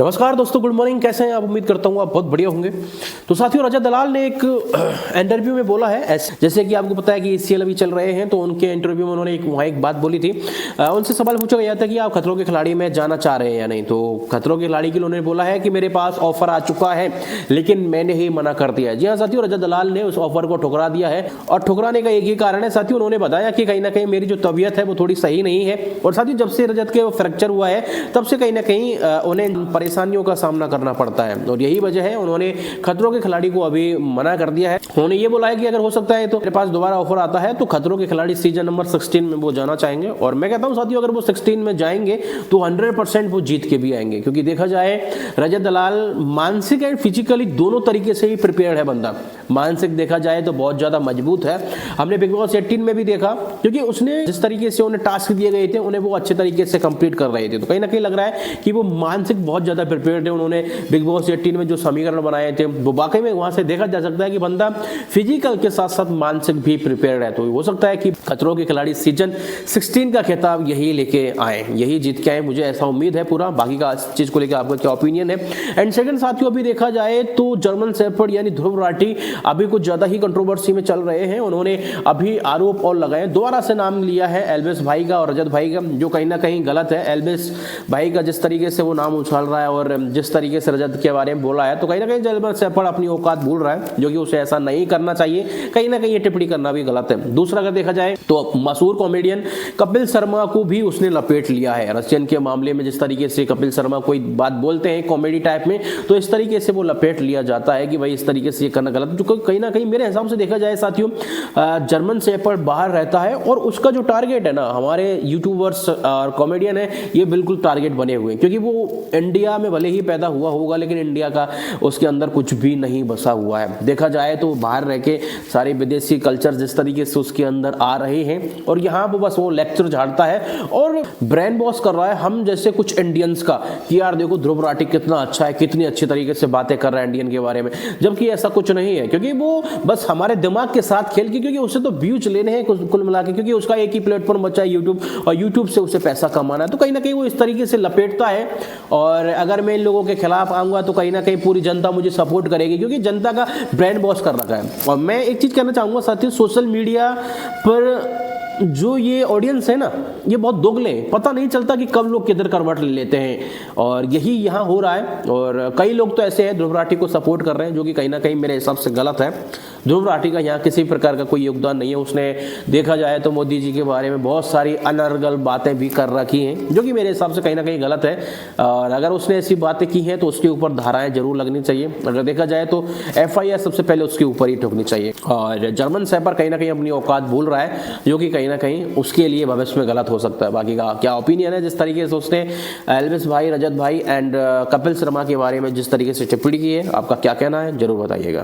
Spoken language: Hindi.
नमस्कार दोस्तों, गुड मॉर्निंग। कैसे हैं आप? उम्मीद करता हूँ आप बहुत बढ़िया होंगे। तो साथियों, रजत दलाल ने एक इंटरव्यू में बोला है, जैसे कि आपको पता है कि सीएल अभी चल रहे हैं, तो उनके इंटरव्यू में उन्होंने वहाँ एक बात बोली थी। उनसे सवाल पूछा गया था कि आप खतरों के खिलाड़ी में जाना चाह रहे हैं या नहीं। तो खतरों के खिलाड़ी के लिए उन्होंने बोला है कि मेरे पास ऑफर आ चुका है, लेकिन मैंने ही मना कर दिया है। जी हाँ साथियों, रजत दलाल ने उस ऑफर को ठुकरा दिया है, और ठुकराने का एक ही कारण है साथियों, उन्होंने बताया कि कहीं ना कहीं मेरी जो तबीयत है वो थोड़ी सही नहीं है। और साथियों, जब से रजत के फ्रैक्चर हुआ है तब से कहीं ना कहीं उन्हें परेशानियों का सामना करना पड़ता है, और यही वजह है उन्होंने खतरों के खिलाड़ी को अभी मना कर दिया है। उन्होंने ये बोला है कि अगर हो सकता है तो मेरे पास दोबारा ऑफर आता है तो खतरों के खिलाड़ी सीजन नंबर 16 में वो जाना चाहेंगे। और मैं कहता हूं साथियों, अगर वो 16 में जाएंगे तो 100% वो जीत के भी आएंगे, क्योंकि देखा जाए रजत दलाल मानसिक एंड फिजिकली दोनों तरीके से ही प्रिपेयर्ड है बंदा। मानसिक देखा जाए तो बहुत ज्यादा मजबूत है, हमने बिग बॉस 18 में भी देखा, क्योंकि उसने जिस तरीके से उन्हें टास्क दिए गए थे उन्हें वो अच्छे तरीके से कंप्लीट कर रहे थे। तो कहीं ना कहीं लग रहा है कि वो मानसिक बहुत ज्यादा प्रिपेयर्ड है। उन्होंने बिग बॉस 18 में जो समीकरण बनाए थे वो वाकई में वहां से देखा जा सकता है कि बंदा फिजिकल के साथ साथ मानसिक भी प्रिपेयर्ड है। तो हो सकता है कि खतरों के खिलाड़ी सीजन 16 का खिताब यही लेके आए, यही जीत के आए, मुझे ऐसा उम्मीद है पूरा। बाकी का चीज को लेकर आपका क्या ओपिनियन है? एंड सेकंड साथियों, अभी देखा जाए तो जर्मन शेफर्ड यानी ध्रुव राठी अभी कुछ ज्यादा ही कंट्रोवर्सी में चल रहे हैं। उन्होंने अभी आरोप और लगाए, दोबारा से नाम लिया है एल्विस भाई का और रजत भाई का, जो कहीं ना कहीं गलत है। एल्विस भाई का जिस तरीके से वो नाम उछाल रहा है और जिस तरीके से रजत के बारे में बोला है, तो कहीं ना कहीं जर्मन शेफर्ड अपनी औकात भूल रहा है, जो कि उसे ऐसा नहीं करना चाहिए। कहीं ना कहीं ये टिप्पणी करना भी गलत है। दूसरा अगर देखा जाए तो मशहूर कॉमेडियन कपिल शर्मा को भी उसने लपेट लिया है रशियन के मामले में। जिस तरीके से कपिल शर्मा कोई बात बोलते हैं कॉमेडी टाइप में, तो इस तरीके से वो लपेट लिया जाता है कि भाई इस तरीके से ये करना गलत। जो कहीं ना कहीं मेरे हिसाब से देखा जाए साथियों, जर्मन शेफर्ड बाहर रहता है और उसका जो टारगेट है ना, हमारे यूट्यूबर्स और कॉमेडियन है, ये बिल्कुल टारगेट बने हुए हैं, क्योंकि वो इंडिया में भले ही पैदा हुआ होगा लेकिन इंडिया का उसके अंदर कुछ भी नहीं बसा हुआ है। देखा जाए तो बाहर रह के सारे विदेशी कल्चर जिस तरीके से उसके अंदर आ रहे हैं, और यहाँ पर बस वो लेक्चर झाड़ता है और ब्रेन वॉश कर रहा है हम जैसे कुछ इंडियंस का, कि यार देखो ध्रुव राठी कितना अच्छा है, कितनी अच्छी तरीके से बातें कर रहा है इंडियन के बारे में, जबकि ऐसा कुछ नहीं है। क्योंकि वो बस हमारे दिमाग के साथ खेल के, क्योंकि उसे तो व्यूज लेने हैं कुल मिला के, क्योंकि उसका एक ही प्लेटफॉर्म बचा है यूट्यूब, और यूट्यूब से उसे पैसा कमाना है। तो कहीं ना कहीं वो इस तरीके से लपेटता है। और अगर मैं इन लोगों के खिलाफ आऊंगा तो कहीं ना कहीं पूरी जनता मुझे सपोर्ट करेगी, क्योंकि जनता का ब्रेन वॉश कर रखा है। और मैं एक चीज कहना चाहूंगा साथियों, सोशल मीडिया पर जो ये ऑडियंस है ना, ये बहुत दोगले हैं, पता नहीं चलता कि कब लोग किधर करवट ले लेते हैं, और यही यहाँ हो रहा है। और कई लोग तो ऐसे हैं ध्रुव राठी को सपोर्ट कर रहे हैं, जो कि कहीं ना कहीं मेरे हिसाब से गलत है। ध्रुव राठी का यहाँ किसी प्रकार का कोई योगदान नहीं है। उसने देखा जाए तो मोदी जी के बारे में बहुत सारी अनर्गल बातें भी कर रखी हैं, जो कि मेरे हिसाब से कहीं ना कहीं गलत है। और अगर उसने ऐसी बातें की हैं तो उसके ऊपर धाराएं जरूर लगनी चाहिए। अगर देखा जाए तो FIR सबसे पहले उसके ऊपर ही ठोकनी चाहिए। और जर्मन शेफर्ड कहीं ना कहीं अपनी औकात भूल रहा है, जो कि कहीं ना कहीं उसके लिए भविष्य में गलत हो सकता है। बाकी का क्या ओपिनियन है? जिस तरीके से उसने एल्विस भाई, रजत भाई एंड कपिल शर्मा के बारे में जिस तरीके से टिप्पणी की है, आपका क्या कहना है जरूर बताइएगा।